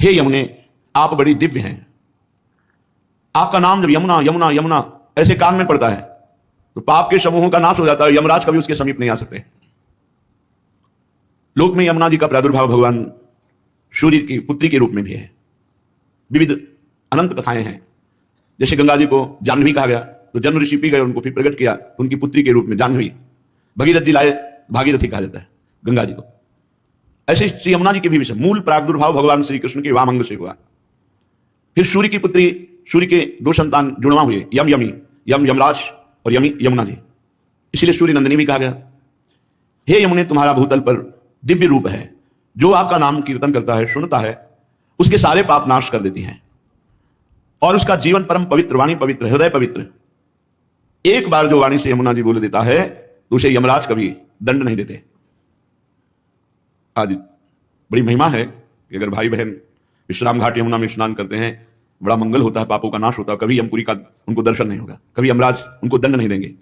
हे यमुने, आप बड़ी दिव्य हैं। आपका नाम जब यमुना यमुना यमुना ऐसे कान में पड़ता है तो पाप के समूहों का नाश हो जाता है, यमराज कभी उसके समीप नहीं आ सकते। लोक में यमुना जी का प्रादुर्भाव भगवान सूर्य की पुत्री के रूप में भी है। विविध अनंत कथाएं हैं। जैसे गंगा जी को जाह्नवी कहा गया तो जन्म ऋषि पी गए, उनको फिर प्रकट किया तो उनकी पुत्री के रूप में जाह्नवी। भगीरथ जी लाए, भागीरथी कहा जाता है गंगा जी को। ऐसे श्री यमुना जी के भी विषय मूल प्रादुर्भाव भगवान श्री कृष्ण के वाम अंग से हुआ। फिर सूर्य की पुत्री, सूर्य के दो संतान जुड़वा हुए, यम यमी, यम यमराज और यमी यमुना जी, इसलिए सूर्य नंदिनी भी कहा गया। हे यमुने, तुम्हारा भूतल पर दिव्य रूप है। जो आपका नाम कीर्तन करता है, सुनता है, उसके सारे पाप नाश कर देती हैं और उसका जीवन परम पवित्र, वाणी पवित्र, हृदय पवित्र। एक बार जो वाणी से यमुना जी बोल देता है तो उसे यमराज कभी दंड नहीं देते। आज बड़ी महिमा है कि अगर भाई बहन विश्राम घाट यमुना में स्नान करते हैं, बड़ा मंगल होता है, पापों का नाश होता है, कभी यमपुरी का उनको दर्शन नहीं होगा, कभी यमराज उनको दंड नहीं देंगे।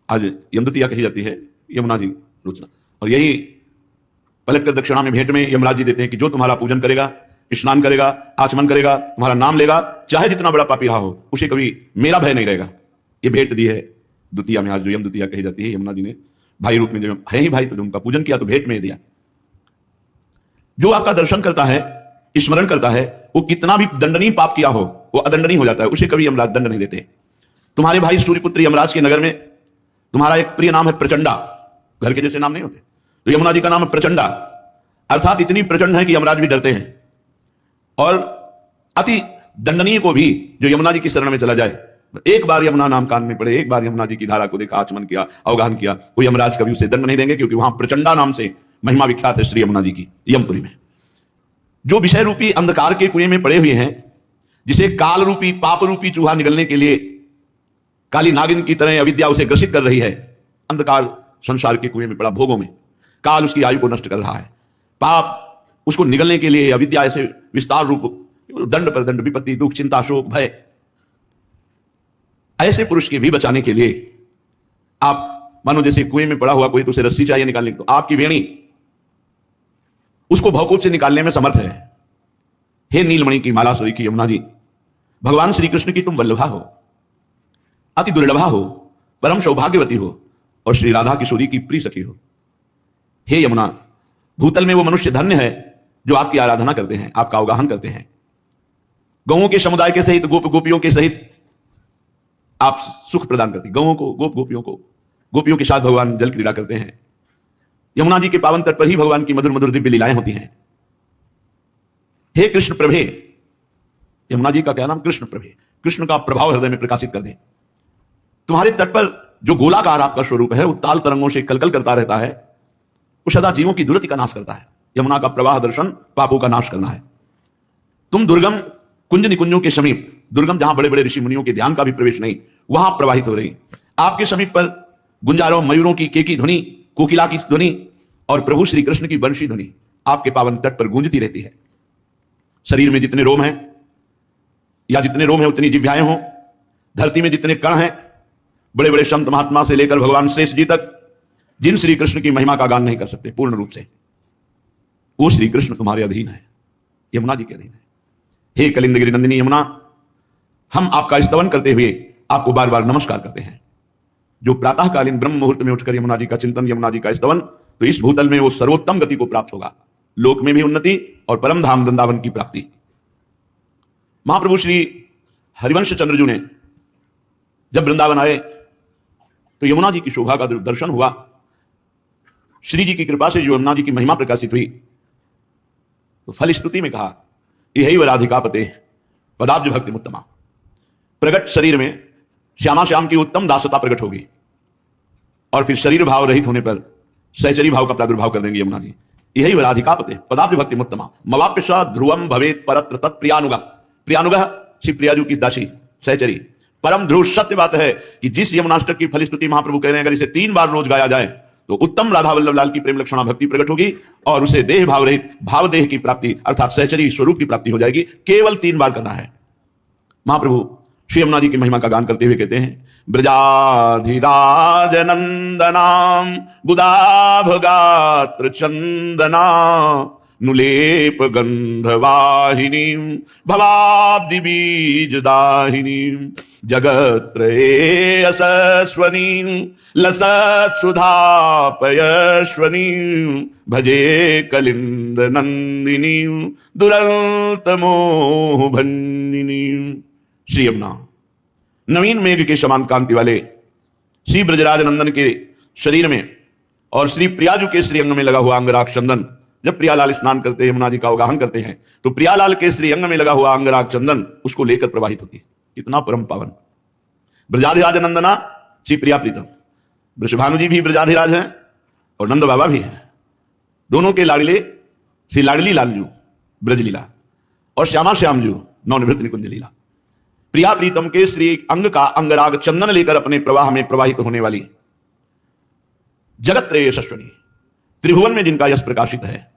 आज यमदतिया कही जाती है यमुना जी रोचना, और यही पलटकर दक्षिणा में भेंट में यमराज जी देते हैं कि जो तुम्हारा पूजन करेगा, स्नान करेगा, आचमन करेगा, तुम्हारा नाम लेगा, चाहे जितना बड़ा पापी रहा हो, उसे कभी मेरा भय नहीं रहेगा। ये भेंट दी है द्वितीया में। आज जो यम द्वितीया कही जाती है, यमुना जी ने भाई रूप में जो है ही भाई, तो उनका पूजन किया तो भेंट में दिया। जो आपका दर्शन करता है, स्मरण करता है, वो कितना भी दंडनीय पाप किया हो वो अदंडनीय हो जाता है, उसे कभी यमराज दंड नहीं देते। तुम्हारे भाई सूर्यपुत्र यमराज के नगर में तुम्हारा एक प्रिय नाम है प्रचंडा। घर के जैसे नाम नहीं होते, तो यमुना जी का नाम है प्रचंडा, अर्थात इतनी प्रचंड है कि यमराज भी डरते हैं। और अति दंडनीय को भी जो यमुना जी की शरण में चला जाए, एक बार यमुना नाम कान में पड़े, एक बार यमुना जी की धारा को देखा, आचमन किया, अवगाहन किया, वो यमराज कभी उसे दंड नहीं देंगे, क्योंकि वहां प्रचंडा नाम से महिमा विख्यात है श्री यमुना जी की यमपुरी में। जो विषय रूपी अंधकार के कुएं में पड़े हुए हैं, जिसे काल रूपी पाप रूपी चूहा निगलने के लिए काली नागिन की तरह अविद्या उसे ग्रसित कर रही है, अंधकार संसार के कुएं में पड़ा, भोगों में काल उसकी आयु को नष्ट कर रहा है, पाप उसको निगलने के लिए अविद्या ऐसे विस्तार रूप दंड पर दंड, विपत्ति, दुख, चिंता, शोक, भय, ऐसे पुरुष के भी बचाने के लिए आप मानो जैसे कुएं में पड़ा हुआ कोई, तो उसे रस्सी चाहिए निकालने की, तो आपकी वेणी उसको भवकूप से निकालने में समर्थ है। हे नीलमणि की माला सोई की यमुना जी, भगवान श्री कृष्ण की तुम वल्लभा हो, अति दुर्लभा हो, परम सौभाग्यवती हो और श्री राधा किशोरी की प्रिय सखी हो। हे यमुना, भूतल में वो मनुष्य धन्य है जो आपकी आराधना करते हैं, आपका अवगाहन करते हैं। गौओं के समुदाय के सहित, गोप गोपियों के सहित आप सुख प्रदान करती। गौओं को, गोप गोपियों को, गोपियों के साथ भगवान जल क्रीड़ा करते हैं। यमुना जी के पावन तट पर ही भगवान की मधुर मधुर दिव्य लीलाएं होती हैं। हे कृष्ण प्रभे, यमुना जी का क्या नाम? कृष्ण प्रभे, कृष्ण का प्रभाव हृदय में प्रकाशित कर दे। तुम्हारे तट पर जो गोलाकार आपका स्वरूप है, वो ताल तरंगों से कलकल करता रहता है, वो सदा जीवों की दुर्गति का नाश करता है। यमुना का प्रवाह दर्शन पापों का नाश करना है। तुम दुर्गम कुंज निकुंजों के समीप, दुर्गम जहां बड़े बड़े ऋषि मुनियों के ध्यान का भी प्रवेश नहीं, वहां प्रवाहित हो रही। आपके समीप पर गुंजारों, मयूरों की केकी ध्वनि, कोकिला की ध्वनि और प्रभु श्री कृष्ण की बंशी ध्वनि आपके पावन तट पर गूंजती रहती है। शरीर में जितने रोम हैं, या जितने रोम हैं उतनी जिह्वाएं हों, धरती में जितने कण हैं, बड़े बड़े संत महात्मा से लेकर भगवान शेष जी तक, जिन श्री कृष्ण की महिमा का गान नहीं कर सकते पूर्ण रूप से, वो श्री कृष्ण तुम्हारे अधीन है, यमुना जी के अधीन है। हे कलिंदगिरी नंदिनी यमुना, हम आपका स्तवन करते हुए आपको बार बार नमस्कार करते हैं। जो प्रातःकालीन ब्रह्म मुहूर्त में उठकर यमुना जी का चिंतन, यमुना जी का स्तवन, तो इस भूतल में वो सर्वोत्तम गति को प्राप्त होगा, लोक में भी उन्नति और परम धाम वृंदावन की प्राप्ति। महाप्रभु श्री हरिवंश चंद्र जी ने जब वृंदावन आए तो यमुना जी की शोभा का दर्शन हुआ। श्री जी की कृपा से जो यमुना जी की महिमा प्रकाशित हुई, तो फल स्तुति में कहा, यही राधिका पते पदाब्ज भक्ति उत्तमा। प्रगट शरीर में श्यामा श्याम की उत्तम दासता प्रकट होगी, और फिर शरीर भाव रहित होने पर सहचरी भाव का प्रादुर्भाव कर देंगे यमुना जी। यही राधिका पते पदाब्ज भक्ति उत्तमा मवाप्य स ध्रुवम भवेत परत्र तत्प्रियानुगा। प्रियानुगा श्री प्रियाजू की दासी सहचरी। परम ध्रुव सत्य बात है कि जिस यमुनाष्टक की फलस्तुति महाप्रभु कह रहे हैं, अगर इसे 3 बार रोज गाया जाए तो उत्तम राधा वल्लभ लाल की प्रेम लक्षणा भक्ति प्रकट होगी, और उसे देह भाव रहित भाव देह की प्राप्ति अर्थात सहचरी स्वरूप की प्राप्ति हो जाएगी। केवल 3 बार करना है। महाप्रभु श्री यमुना जी की महिमा का गान करते हुए कहते हैं, ब्रजाधिराज नंदनाम बुदाभ गात्र चंदना नुलेप गंधवाहिनी भवाब्धि बीजदाहिनी जगत्त्रये असस्वनी लसत् सुधापयस्वनी भजे कलिंद नंदिनी दुरंत मोह भंजिनी। श्री यमुना नवीन मेघ के समान कांति वाले श्री ब्रजराज नंदन के शरीर में और श्री प्रियाजू के श्री अंग में लगा हुआ अंगराग चंदन, जब प्रियालाल स्नान करते हैं, यमुना जी का अवगाहन करते हैं, तो प्रियालाल के श्री अंग में लगा हुआ अंगराग चंदन उसको लेकर प्रवाहित होती है। कितना परम पावन। ब्रजाधिराज नंदना श्री प्रिया प्रीतम। वृषभानु जी भी ब्रजाधिराज हैं और नंद बाबा भी हैं। दोनों के लाडले श्री लाडली लालजू ब्रजलीला और श्यामा श्यामजू नवनिवृत्त निकुंज लीला। प्रिया प्रीतम के श्री अंग का अंगराग चंदन लेकर अपने प्रवाह में प्रवाहित होने वाली जगत्त्रय यशस्वनी, त्रिभुवन में जिनका यश प्रकाशित है,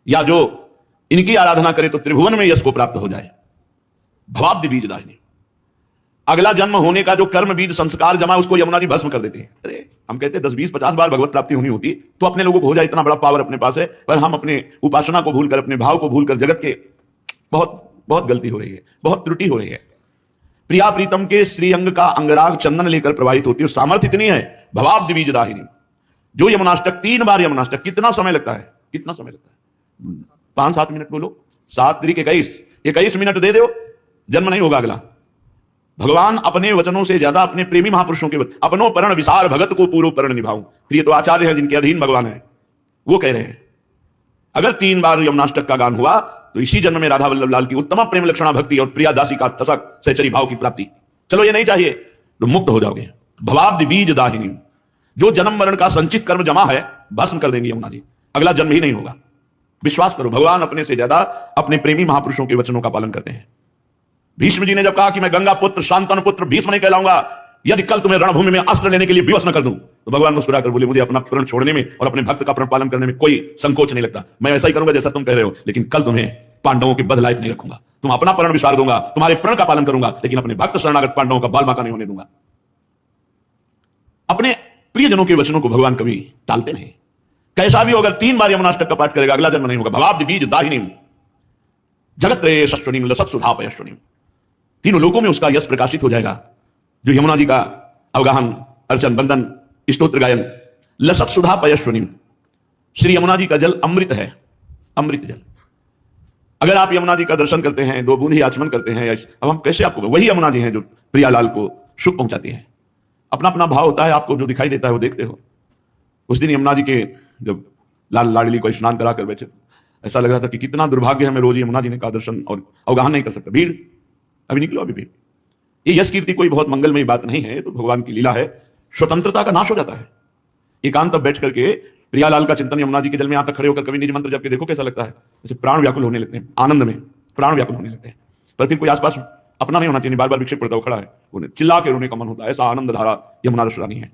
या जो इनकी आराधना करे तो त्रिभुवन में यश को प्राप्त हो जाए। भवाब्धि बीजदाहिनी, अगला जन्म होने का जो कर्म बीज संस्कार जमा उसको यमुना जी भस्म कर देते हैं। अरे हम कहते हैं 10 20 50 बार भगवत प्राप्ति होनी होती तो अपने लोगों को हो जाए, इतना बड़ा पावर अपने पास है, पर हम अपने उपासना को भूलकर, अपने भाव को भूलकर जगत के बहुत गलती हो रही है, बहुत त्रुटि हो रही है। प्रिया प्रीतम के श्री अंग का अंगराग चंदन लेकर प्रवाहित होती है। सामर्थ्य इतनी है, भवाब्धि बीजदाहिनी। जो यमुनाष्टक 3 बार यमुनाष्टक, कितना समय लगता है? कितना समय लगता है? 5-7 मिनट बोलो, 7 3 21 मिनट दे दो, जन्म नहीं होगा अगला। भगवान अपने वचनों से ज्यादा अपने प्रेमी महापुरुषों के अपनो परण विसार भगत को पूर्व परण निभाऊं, फिर ये तो आचार्य हैं जिनके अधीन भगवान है, वो कह रहे हैं अगर 3 बार यमुनाष्टक का गान हुआ तो इसी जन्म में राधा वल्लभ लाल की उत्तम प्रेम लक्षणा भक्ति और प्रिया दासी का तसक सहचरी भाव की प्राप्ति। चलो ये नहीं चाहिए तो मुक्त हो जाओगे। भवाब्धि बीजदाहिनी, जो जन्म मरण का संचित कर्म जमा है भस्म कर देंगे यमुना जी, अगला जन्म ही नहीं होगा। विश्वास करो, भगवान अपने से ज्यादा अपने प्रेमी महापुरुषों के वचनों का पालन करते हैं। भीष्म जी ने जब कहा कि मैं गंगा पुत्र शांतनु पुत्र भीष्म नहीं कहलाऊंगा यदि कल तुम्हें रणभूमि में अस्त्र लेने के लिए विवश न कर दूं, तो भगवान मुस्कुराकर बोले मुझे अपना प्रण छोड़ने में और अपने भक्त का प्रण पालन करने में कोई संकोच नहीं लगता। मैं ऐसा ही करूंगा जैसा तुम कह रहे हो, लेकिन कल तुम्हें पांडवों के बद लायक नहीं रखूंगा। तुम अपना प्रण विसार दूंगा, तुम्हारे प्रण का पालन करूंगा, लेकिन अपने भक्त शरणागत पांडवों का बाल बांका नहीं होने दूंगा। अपने प्रियजनों के वचनों को भगवान कभी टालते नहीं। कैसा भी हो, अगर 3 बार यमुनाष्टक का पाठ करेगा अगला जन्म नहीं होगा। भवाब्धि बीजदाहिनी जगत्त्रये यशस्वनी लसत् सुधापयस्वनी, तीनों लोकों में उसका यश प्रकाशित हो जाएगा। जो यमुना जी का अवगाहन, अर्चन, बंदन, स्तोत्र गायन, लसत् सुधापयस्वनी। श्री यमुना जी का जल अमृत है, अमृत जल। अगर आप यमुना जी का दर्शन करते हैं, 2 बूंद ही आचमन करते हैं, अब हम कैसे आपको, वही यमुना जी हैं जो प्रियालाल को सुख पहुंचाती है। अपना अपना भाव होता है, आपको जो दिखाई देता है वो देखते हो। उस दिन यमुना जी के जब लाल लाडली को स्नान करा कर बैठे, ऐसा लग रहा था कि कितना दुर्भाग्य है, मैं रोज यमुना जी ने का दर्शन और अवगाहन नहीं कर सकता। भीड़ अभी निकलो, अभी भीड़। ये यश कीर्ति कोई बहुत मंगलमयी बात नहीं है, तो भगवान की लीला है। स्वतंत्रता का नाश हो जाता है। एकांत तब बैठ करके प्रियालाल का चिंतन यमुना जी के जल में यहां तक खड़े होकर कवि निज मंत्र जप के देखो कैसा लगता है, जैसे प्राण व्याकुल होने लगते हैं, आनंद में प्राण व्याकुल होने लगते हैं। पर फिर कोई आसपास अपना नहीं होना चाहिए, बार बार विक्षेप पड़ता, वो खड़ा है, उन्हें चिल्ला के रोने का मन होता है। ऐसा आनंद धारा यमुना रसरानी है।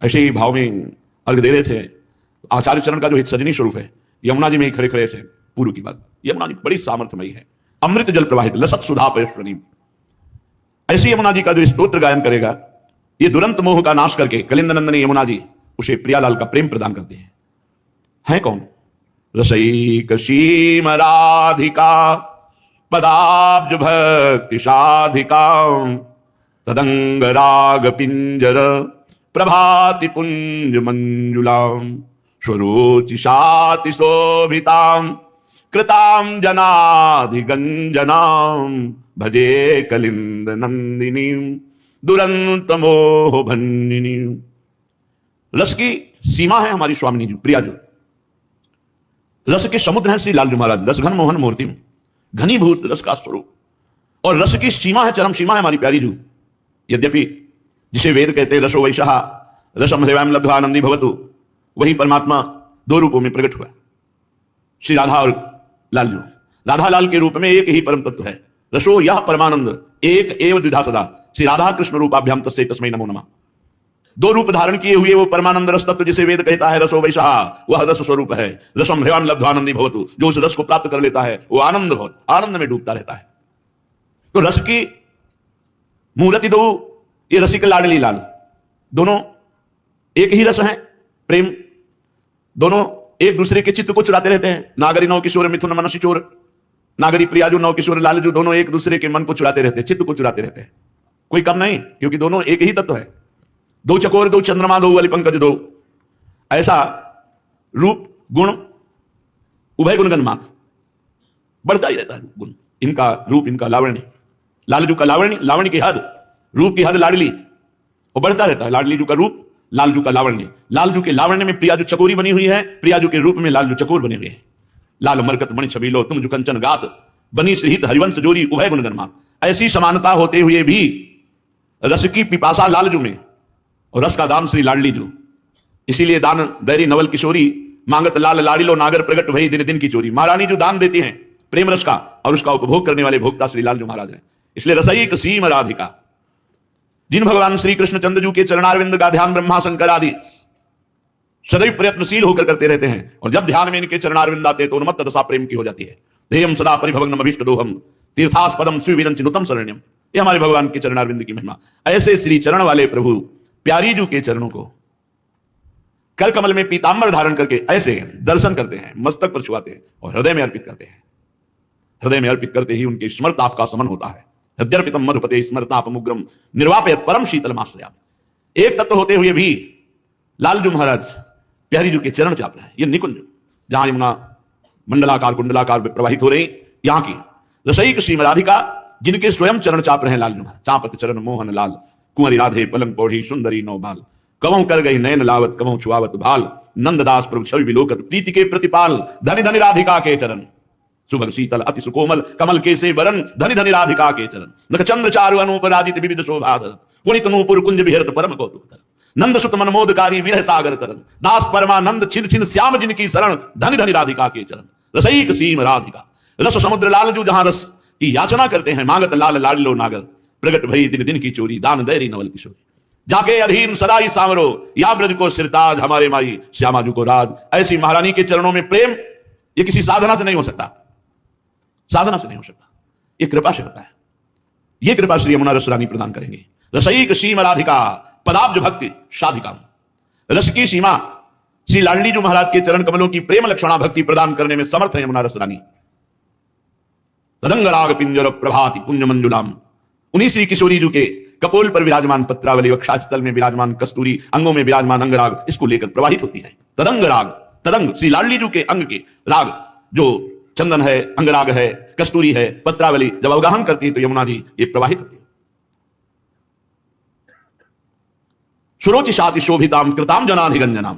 ऐसे ही भाव में अर्घ दे रहे थे। आचार्य चरण का जो एक सजनी स्वरूप है, यमुना जी में ही खड़े खड़े से पूर्व की बात। यमुना जी बड़ी सामर्थ्यमयी है, अमृत जल प्रवाहित, लसत् सुधापयस्वनी। ऐसी यमुना जी का जो स्तोत्र गायन करेगा, ये दुरंत मोह का नाश करके कलिंद नंदनी यमुना जी उसे प्रियालाल का प्रेम प्रदान करते हैं। है कौन? रसैक सीम राधिका पदाब्ज भक्ति साधिका तदंग राग पिंजर प्रभाति पुंज मंजुलाम स्वरोचिषाति शोभिताम कृताम जनाधिगंजनाम भजे कलिंद नंदिनी दुरंत मोह भंजिनी। रस की सीमा है हमारी स्वामिनी जी, प्रिया जी। रस के समुद्र हैं श्री लालजी महाराज, रस घन मोहन मूर्ति, घनीभूत रस का स्वरूप। और रस की सीमा है, चरम सीमा है हमारी प्यारी जू। यद्यपि जिसे वेद कहते हैं रसो वैशा रसम हृदयम लब्ध्वा आनंदी भवतु, वही परमात्मा 2 रूपों में प्रकट हुआ, श्री राधा और लालजू। राधा लाल के रूप में एक ही परम तत्व है, रसो यह परमानंद एक एव द्विधा सदा। श्री राधा कृष्ण रूपाभ्याम तस्मै तस्मै नमो नमः। 2 रूप धारण किए हुए वो परमानंद रस तत्व जिसे वेद कहता है रसो वैशा, वह रस स्वरूप है। रसम हृदयम लब्ध्वा आनंदी भवतु, जो उस रस को प्राप्त कर लेता है वो आनंद बहुत आनंद में डूबता रहता है। तो रस की मूर्ति 2, ये रसिक लाडली लाल, दोनों एक ही रस हैं, प्रेम, दोनों एक दूसरे के चित्त को चुराते रहते हैं। नागरी नव किशोर मिथुन मनुष्य चोर, नागरी प्रियाजू नव किशोर लालजू, दोनों एक दूसरे के मन को चुराते रहते हैं, चित्त को चुराते रहते हैं। कोई कम नहीं, क्योंकि दोनों एक ही तत्व है। दो चकोर दो चंद्रमा दो वाली पंकज दो, ऐसा रूप गुण उभय गुणगण मात्र, बढ़ता ही रहता है गुण। इनका रूप, इनका लावण्य, लालजू का लावण्य, लावण्य की हद, रूप की हद लाडली, वो बढ़ता रहता है। लाडली जू का रूप, लालजू का लावण्य, लालजू के लावण्य में प्रियाजू चकोरी बनी हुई है, प्रियाजू के रूप में लालजू चकोर बने हुए हैं। लाल मरकत मणि छबीलो तुम जो कंचन गात, बनी श्रीहित हरिवंश जोरी उभय गुणगण मात्र। ऐसी समानता होते हुए भी रस की पिपासा लालजू में और रस का दान श्री लाडली जू। इसीलिए दान दैरी नवल किशोरी, मांगत लाल लाडिलो नागर प्रगट वही दिन दिन की चोरी। महारानी जो दान देती हैं प्रेम रस का, और उसका उपभोग करने वाले भोक्ता श्री लालजू महाराज हैं। इसलिए रसईक सीम राधिका, जिन भगवान श्री कृष्ण चंद्रजू के चरणारविंद का ध्यान ब्रह्मा शंकर आदि सदैव प्रयत्नशील होकर करते रहते हैं, और जब ध्यान में इनके चरणारविंद आते हैं तो उन्मत्त दशा प्रेम की हो जाती है। ध्येयम सदा परिभवग्नम अभीष्ट दोहम तीर्थास्पदम सुविरंचिनुतम शरण्यम। ये हमारे भगवान के चरणारविंद की महिमा। ऐसे श्री चरण वाले प्रभु प्यारी जू के चरणों को कर कमल में पीतांबर धारण करके ऐसे दर्शन करते हैं, मस्तक पर छुआते हैं और हृदय में अर्पित करते हैं। हृदय में अर्पित करते ही उनके स्मरताप का समन होता है। हृदयर्पितम मधुपते स्मरतापमुग्रम निर्वापयत परम शीतलमाश्रयात्। एक तत्व होते हुए भी लालजू महाराज प्यारी जू के चरण चाप रहे हैं। ये निकुंज जहां यमुना मंडलाकार कुंडलाकार प्रवाहित हो रही, यहां की रसईक श्रीम राधिका जिनके स्वयं चरण चाप रहे हैं लालजू महाराज। चापत चरण मोहन लाल, कुंवरी राधे पलंग पौढ़ी सुंदरी नौबाल। कवों कर गई नयन लावत, कवों छुआवत भाल। नंददास प्रभु छवि विलोकत, प्रीति के प्रतिपाल। धनि धनि राधिका के चरण, सुभग शीतल अति सुकोमल। कमल के से वरण, धनि धनि राधिका के चरण। नख चंद्र चारु अनूप राजित विविध शोभाधर। पुनित नूपुर कुंज विहरत परम कौतुक कर। नंद सुत मनमोदकारी विरह सागर तरन। दास परमानंद छिन छिन श्याम जिनकी शरण। धनि धनि राधिका के चरण, रसईक सीम राधिका। रस समुद्र लालजू जहां रस की याचना करते हैं, मांगत लाल लाडिलो नागर प्रगट भई दिन दिन की चोरी। दान दैरी नवल किशोरी, जाके अधीन सदाई सामरो। या ब्रज को सिरताज, हमारे माई श्यामाजू को राज। ऐसी महारानी के चरणों में प्रेम, ये किसी साधना से नहीं हो सकता, साधना से नहीं हो सकता, ये कृपा से होता है। ये कृपा श्री यमुना रस रानी प्रदान करेंगे। रसईक सीम राधिका पदाब्ज भक्ति साधिका। रस की सीमा श्री लाडली जी महाराज के चरण कमलों की प्रेम लक्षणा भक्ति प्रदान करने में समर्थ है यमुना रस रानी। तदंग राग पिंजर प्रभाति पुण्य मंजुलाम। उन्हीं श्री किशोरी जी के कपोल पर विराजमान पत्रावली, वक्षाचल में विराजमान कस्तूरी, अंगों में विराजमान अंगराग, इसको लेकर प्रवाहित होती है। तदंग राग, तदंग श्री लाडली जी के अंग के राग, जो चंदन है, अंगराग है, कस्तूरी है, पत्रावली, जब अवगाहन करती है तो यमुना जी ये प्रवाहित होती है। सुरोचिशाति शोभिताम कृताम जनाधिगंजनाम,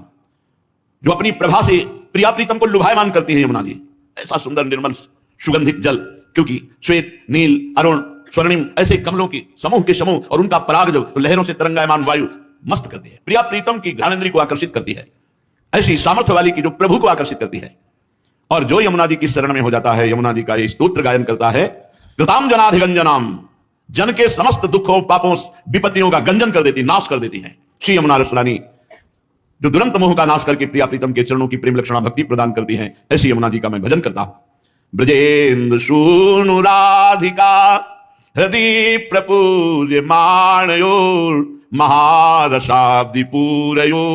जो अपनी प्रभा से प्रिया प्रीतम को लुभायमान करती है यमुना जी। ऐसा सुंदर निर्मल सुगंधित जल, क्योंकि श्वेत नील अरुण स्वर्णिम ऐसे कमलों की समूह के समूह, और उनका पराग जो तो लहरों से तरंगायमान वायु मस्त करती है, प्रिया प्रीतम की ज्ञानेंद्रिय को आकर्षित करती है। ऐसी सामर्थ्य वाली की जो प्रभु को आकर्षित करती है। और जो यमुना जी की शरण में हो जाता है, यमुना जी का ये स्तोत्र गायन करता है, कृताम जनाधिगंजनाम, जन के समस्त दुखों पापों विपत्तियों का गंजन कर देती, नाश कर देती है श्री यमुना रस रानी, जो दुरंत मोह का नाश करके प्रिया प्रीतम के चरणों की प्रेम लक्षणा भक्ति प्रदान करती है। ऐसी यमुना जी का मैं भजन करता हूं। ब्रजेन्द्र सूनु राधिका हृदय प्रपूर्य माणयोर महारसाब्दि पूरयो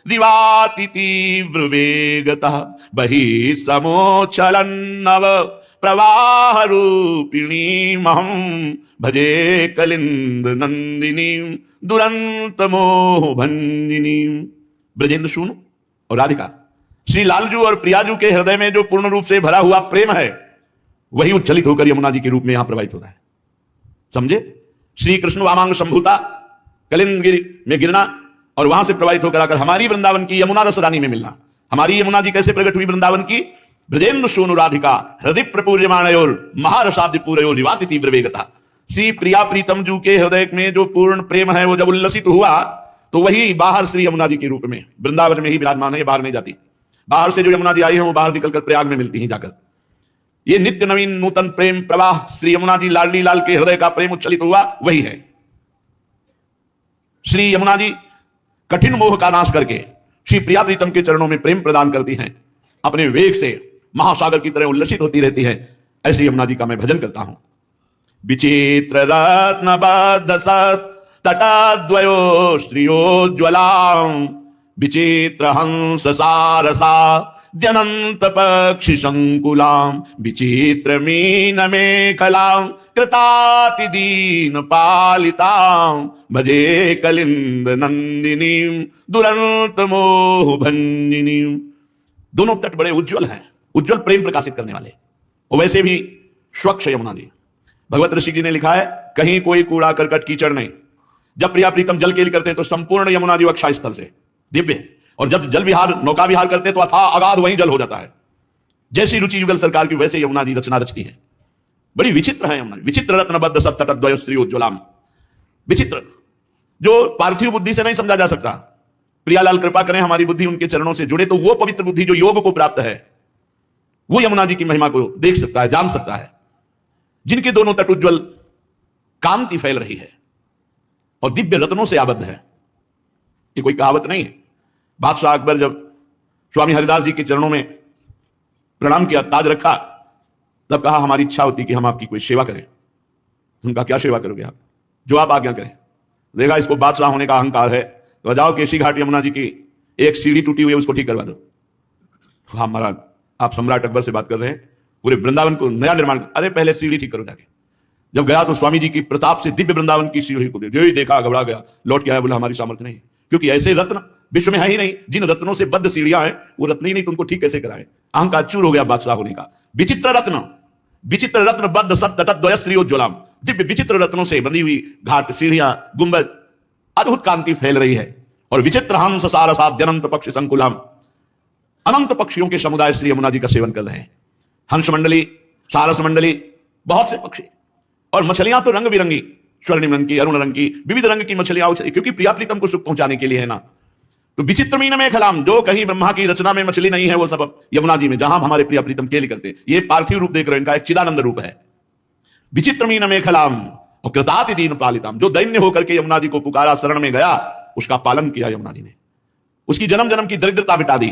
दिवाति तीव्र वेगतः बहि समोचलन्नव प्रवाह रूपिणी महम भजे कलिंद नंदिनी दुरंत मोह भंजिनी। ब्रजेंद्र सूनु और राधिका, श्री लालजू और प्रियाजू के हृदय में जो पूर्ण रूप से भरा हुआ प्रेम है, वही उच्चलित होकर यमुना जी के रूप में यहां प्रवाहित हो रहा है। समझे? श्री कृष्ण वामांग संभूता कलिंदगिरी में गिरना और वहां से प्रवाहित होकर आकर हमारी वृंदावन की यमुना रस रानी में मिलना। हमारी यमुना जी कैसे प्रकट हुई वृंदावन की? ब्रजेंद्र सोनु राधिका हृदय प्रपूर्यमाणयोर महारसाब्दि पूरयोर निवाति तीव्र वेगता। श्री प्रिया प्रीतम जू के हृदय में जो पूर्ण प्रेम है, वो जब उल्लसित हुआ तो वही बाहर श्री यमुना जी के रूप में वृंदावन में ही विराजमान है, बाहर नहीं जाती। बाहर से जो यमुना जी आई है वो बाहर निकलकर प्रयाग में मिलती हैं जाकर। ये नित्य नवीन नूतन प्रेम प्रवाह श्री यमुना जी लाडली लाल के हृदय का प्रेम उच्छलित हुआ, वही है। श्री यमुना जी कठिन मोह का नाश करके श्री प्रिया प्रीतम के चरणों में प्रेम प्रदान करती हैं। अपने वेग से महासागर की तरह उल्लसित होती रहती है। ऐसी यमुना जी का मैं भजन करता हूं। विचित्र रत्न बद्ध सत तटद्वयो श्रियोज्ज्वलां विचित्र हंस सारसा द्यनंत पक्षि संकुलाम विचित्र मीन में कलाम कृताति दीन पालिताम भजे कलिंद नंदिनीम दुरंत मोह भंजिनीम। दोनों तट बड़े उज्जवल हैं, उज्जवल प्रेम प्रकाशित करने वाले, और वैसे भी स्वच्छ यमुना जी। भगवत ऋषि जी ने लिखा है, कहीं कोई कूड़ा करकट कीचड़ नहीं। जब प्रिया प्रीतम जल केली करते हैं तो संपूर्ण यमुना जी अक्षय स्थल से दिव्य है, और जब जल विहार नौका विहार करते हैं तो अथाह अगाध वहीं जल हो जाता है। जैसी रुचि युगल सरकार की वैसे यमुना जी रचना रचती है। बड़ी विचित्र है यमुना, विचित्र रत्नबद्ध सप्ततद्वय श्री उज्ज्वलाम। विचित्र जो पार्थिव बुद्धि से नहीं समझा जा सकता। प्रियालाल कृपा करें हमारी बुद्धि उनके चरणों से जुड़े तो वो पवित्र बुद्धि जो योग को प्राप्त है वो यमुना जी की महिमा को देख सकता है, जान सकता है। जिनके दोनों तट उज्ज्वल कांति फैल रही है और दिव्य रत्नों से आबद्ध है। ये कोई कहावत नहीं है। बादशाह अकबर जब स्वामी हरिदास जी के चरणों में प्रणाम किया, ताज रखा, तब कहा हमारी इच्छा होती कि हम आपकी कोई सेवा करें। उनका क्या सेवा करोगे आप? जो आप आज्ञा करें। देखा इसको बादशाह होने का अहंकार है, तो जाओ केसी घाट यमुना जी की एक सीढ़ी टूटी हुई है उसको ठीक करवा दो। हाँ महाराज, आप सम्राट अकबर से बात कर रहे हैं, पूरे वृंदावन को नया निर्माण। अरे पहले सीढ़ी ठीक करो जाके। जब गया तो स्वामी जी की प्रताप से दिव्य वृंदावन की सीढ़ी को जो ही देखा घबरा गया, लौट के आया, बोला हमारी सामर्थ्य नहीं, क्योंकि ऐसे रत्न विश्व में है ही नहीं। जिन रत्नों से बद्ध सीढ़ियां हैं वो रत्न ही नहीं, तुमको ठीक कैसे कराए? अहंकार चूर हो गया बादशाह होने का। विचित्र रत्न बद्ध सप्ततद्वय श्री उज्ज्वलाम। दिव्य विचित्र रत्नों से बंधी हुई घाट, सीढ़ियां, गुंबद, अद्भुत कांति फैल रही है। और विचित्र हंस सारसाद अनंत पक्षी संकुलाम। अनंत पक्षियों के समुदाय श्री यमुना जी का सेवन कर रहे हैं। हंस मंडली, सारस मंडली, बहुत से पक्षी, और मछलियां तो रंग बिरंगी, स्वर्णिम रंग की, अरुण रंग की, विविध रंग की मछलियां, क्योंकि प्रिया प्रीतम को सुख पहुंचाने के लिए है ना। तो विचित्र मीन में खलाम, जो कहीं ब्रह्मा की रचना में मछली नहीं है वो सब यमुना जी में, जहां हमारे प्रिया प्रीतम केली करते। ये पार्थिव रूप देख रहे हैं, इनका एक चिदानंद रूप है। विचित्र मीन में खलाम और कृताति दीन पालिताम। जो दैन्य होकर के यमुना जी को पुकारा, शरण में गया, उसका पालन किया यमुना जी ने, उसकी जन्म जन्म की दरिद्रता मिटा दी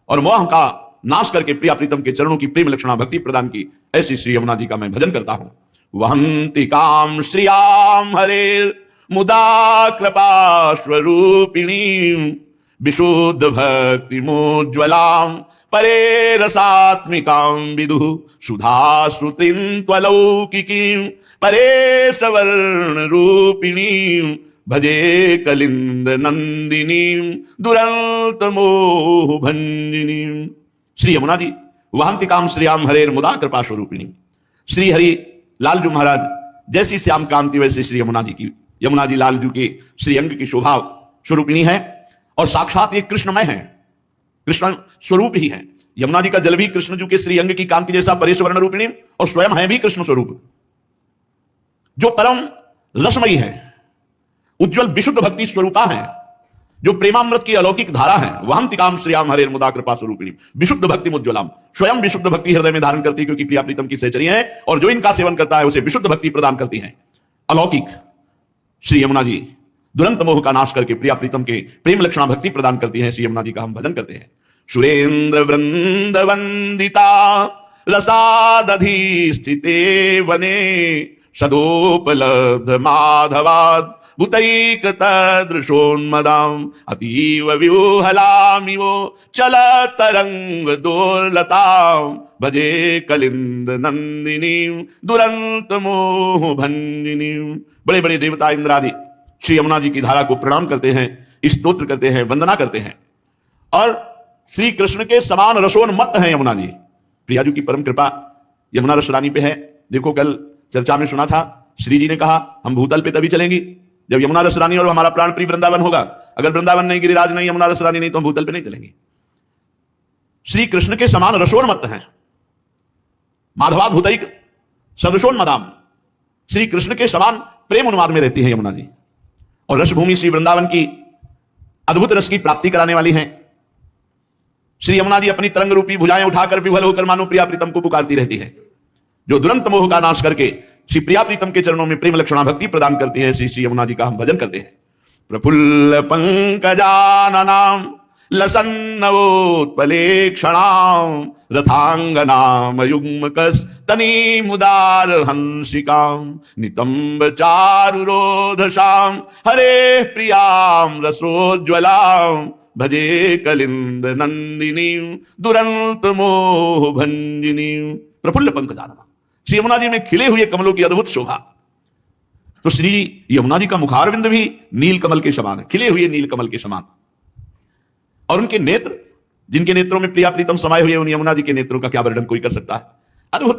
और मोह का नाश करके प्रिया प्रीतम के चरणों की प्रेम लक्षणा भक्ति प्रदान की। ऐसी श्री यमुना जी का मैं भजन करता हूं। वहंति काम श्रियाम हरेर मुदा कृपा स्वरूपिणी विशुद्ध भक्ति मोज्ज्वलाम परे रसात्मिकां विदुः सुधा श्रुतिन्त्वलौकिकीं परे सवर्ण रूपिणीं भजे कलिंद नंदिनीं दुरंत मोह भंजिनीं। श्री यमुना जी वहंतिकाम श्रियाम हरेर मुदा कृपा स्वरूपिणी। श्री हरि लालजू महाराज जैसी श्याम कांति वैसे श्री यमुना जी की, यमुना जी लालजू के श्री अंग की शोभा स्वरूपिणी है और साक्षात ये कृष्णमय है, कृष्ण स्वरूप ही है। यमुना जी का जल भी कृष्ण जी के श्री अंग की कांति जैसा परेश्वर्ण रूपिणी और स्वयं है भी कृष्ण स्वरूप, जो परम रसमयी है, उज्जवल विशुद्ध भक्ति स्वरूपा है, जो प्रेमामृत की अलौकिक धारा है। वहंतिकाम श्रियाम हरेर मुदा कृपा स्वरूपिणी विशुद्ध भक्ति मुज्ज्वलाम। स्वयं विशुद्ध भक्ति हृदय में धारण करती है, क्योंकि प्रिया प्रीतम की सहचरी है, और जो इनका सेवन करता है उसे विशुद्ध भक्ति प्रदान करती है। अलौकिक श्री यमुना जी दुरंत मोह का नाश करके प्रिया प्रीतम के प्रेम लक्षणा भक्ति प्रदान करती है। श्री यमुना जी का हम भजन करते हैं। सुरेंद्र वृंद वंदिता रसादधिष्ठिते वने सदोपलब्ध माधवाद भूतैक तदृशोन्मदाम् अतीव व्यूहलामिवो चल तरंग दोर्लताम् भजे कलिंद नंदिनीं दुरंत मोह भंजिनीं। बड़े बड़े देवता इंद्रादि श्री यमुना जी की धारा को प्रणाम करते हैं, स्तोत्र करते हैं, वंदना करते हैं, और श्री कृष्ण के समान रसोन्मत्त हैं यमुना जी। प्रिया जी की परम कृपा यमुना रस रानी पे है। देखो कल चर्चा में सुना था, श्री जी ने कहा हम भूतल पे तभी चलेंगी जब यमुना रस रानी और हमारा प्राण प्रिय वृंदावन होगा। अगर वृंदावन नहीं, गिरिराज नहीं, यमुना रस रानी नहीं, तो हम भूतल पे नहीं चलेंगे। श्री कृष्ण के समान रसोन्मत्त हैं। माधवा भूतैक सदृशोन्मदाम। श्री कृष्ण के समान प्रेम उन्माद में रहती है यमुना जी, और रसभूमि श्री वृंदावन की अद्भुत रस की प्राप्ति कराने वाली हैं। श्री यमुना जी अपनी तरंग रूपी भुजाएं उठाकर विह्वल होकर मानो प्रिया प्रीतम को पुकारती रहती है, जो दुरंत मोह का नाश करके श्री प्रिया प्रीतम के चरणों में प्रेम लक्षणा भक्ति प्रदान करती है। श्री यमुना जी का हम भजन करते हैं। प्रफुल्ल पंकजाननाम लसन्नवोत्पलेक्षणाम रथांगनाम युग्मकस्तनी मुदार हंसिकाम नितंब चारुरोधशाम हरे प्रियाम रसोज्ज्वलाम भजे कलिंद नंदिनी दुरंत मोह भंजिनी। प्रफुल्ल पंकजानना, श्री यमुना जी में खिले हुए कमलों की अद्भुत शोभा। तो श्री यमुना जी का मुखारविंद भी नील कमल के समान है, खिले हुए नील कमल के समान। और उनके नेत्र, जिनके नेत्रों में प्रिया प्रीतम समाये हुए, उन यमुना जी के नेत्रों का क्या वर्णन कोई कर सकता है। अद्भुत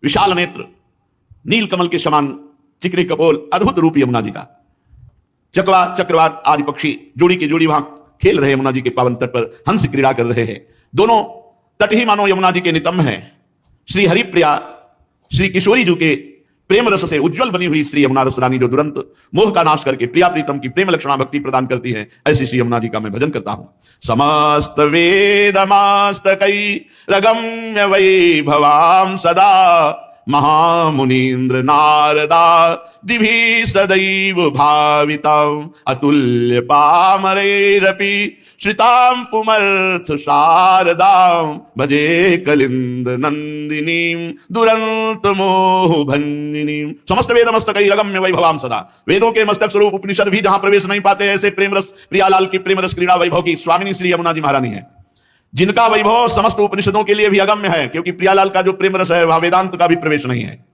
विशाल नेत्र, नील कमल के समान चिकने कपोल, अद्भुत रूप यमुना जी का। चकवा चक्रवात आदि पक्षी जोड़ी के जोड़ी वहां खेल रहे यमुना जी के पावन तट पर, हंस क्रीड़ा कर रहे हैं। दोनों तट ही मानो यमुना जी के नितंब हैं। श्री हरिप्रिया श्री किशोरी जी के प्रेम रस से उज्जवल बनी हुई श्री यमुना रस रानी, जो तुरंत मोह का नाश करके प्रिया प्रीतम की प्रेम लक्षणा भक्ति प्रदान करती है, ऐसी श्री यमुना जी का मैं भजन करता हूं। समस्त वेदमास्तकै रगम्य वैभवां सदा महामुनीन्द्र नारदा दिभि सदैव भावितां अतुल्य पामरैरपि श्रितां पुमर्थ शारदां भजे कलिंद नंदिनीं दुरंत मोह भंजिनीं। समस्त वेद मस्तकै रगम्य वैभवां सदा, वेदों के मस्तक स्वरूप उपनिषद भी जहां प्रवेश नहीं पाते, ऐसे प्रेम रस प्रियालाल की प्रेम रस क्रीड़ा वैभव की स्वामिनी श्री यमुना जी महारानी है, जिनका वैभव समस्त उपनिषदों के लिए भी अगम्य है, क्योंकि प्रियालाल का जो प्रेम रस है वहां वेदांत का भी प्रवेश नहीं है।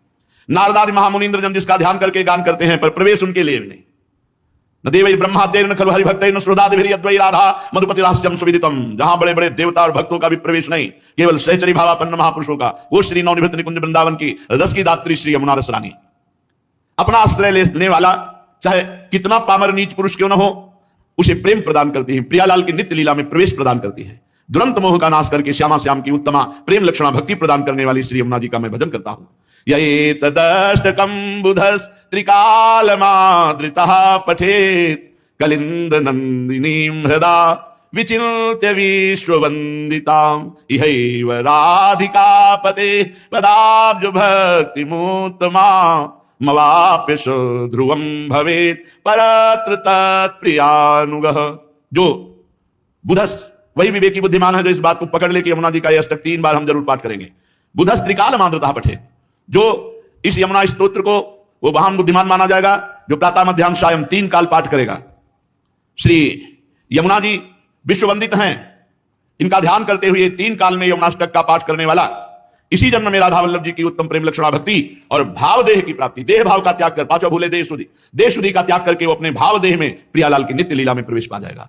नारदादि महामुनीन्द्र जन जिसका ध्यान करके गान करते हैं, पर प्रवेश उनके लिए भी नहीं। न देवै ब्रह्माद्यैर न खलु हरिभक्तैर न सुहृदादिभिर्यद्वै राधा मधुपति रहस्यम सुविदितम। जहां बड़े बड़े देवता और भक्तों का भी प्रवेश नहीं, केवल सहचरी भावापन्न महापुरुषों का, वो श्री नवनिवृत्त निकुंज वृंदावन की रस की दात्री श्री यमुना रस रानी। अपना आश्रय लेने वाला चाहे कितना पामर नीच पुरुष क्यों न हो, उसे प्रेम प्रदान करती है, प्रियालाल की नित्य लीला में प्रवेश प्रदान करती है। दुरंत मोह का नाश करके श्यामा श्याम की उत्तमा प्रेम लक्षणा भक्ति प्रदान करने वाली श्री यमुना जी का मैं भजन करता हूं। यैतदष्टकं बुधस् त्रिकालमादृतः पठेत् कलिंद नंदिनीं हृदा विचिन्त्य विश्ववन्दिताम् इहैव राधिकापते पदाब्ज भक्तिमुत्तमा मवाप्य ध्रुवं भवेत् परत्र तत्प्रियानुगः। जो बुधस वही विवेकी बुद्धिमान है जो इस बात को पकड़ ले कि यमुना जी का यह अष्टक 3 बार हम जरूर पाठ करेंगे। बुधस त्रिकाल माद्रता पठे, जो इस यमुना स्तोत्र को वो महान बुद्धिमान माना जाएगा जो प्रातः मध्याह्न सायं 3 काल पाठ करेगा। श्री यमुना जी विश्ववंदित हैं, इनका ध्यान करते हुए 3 काल में यमुनाष्टक का पाठ करने वाला इसी जन्म में राधा वल्लभ जी की उत्तम प्रेम लक्षणा भक्ति और भाव देह की प्राप्ति, देह भाव का त्याग कर, पांचों भूले देह शुद्धि का त्याग करके वो अपने भाव देह में प्रियालाल की नित्य लीला में प्रवेश पा जाएगा।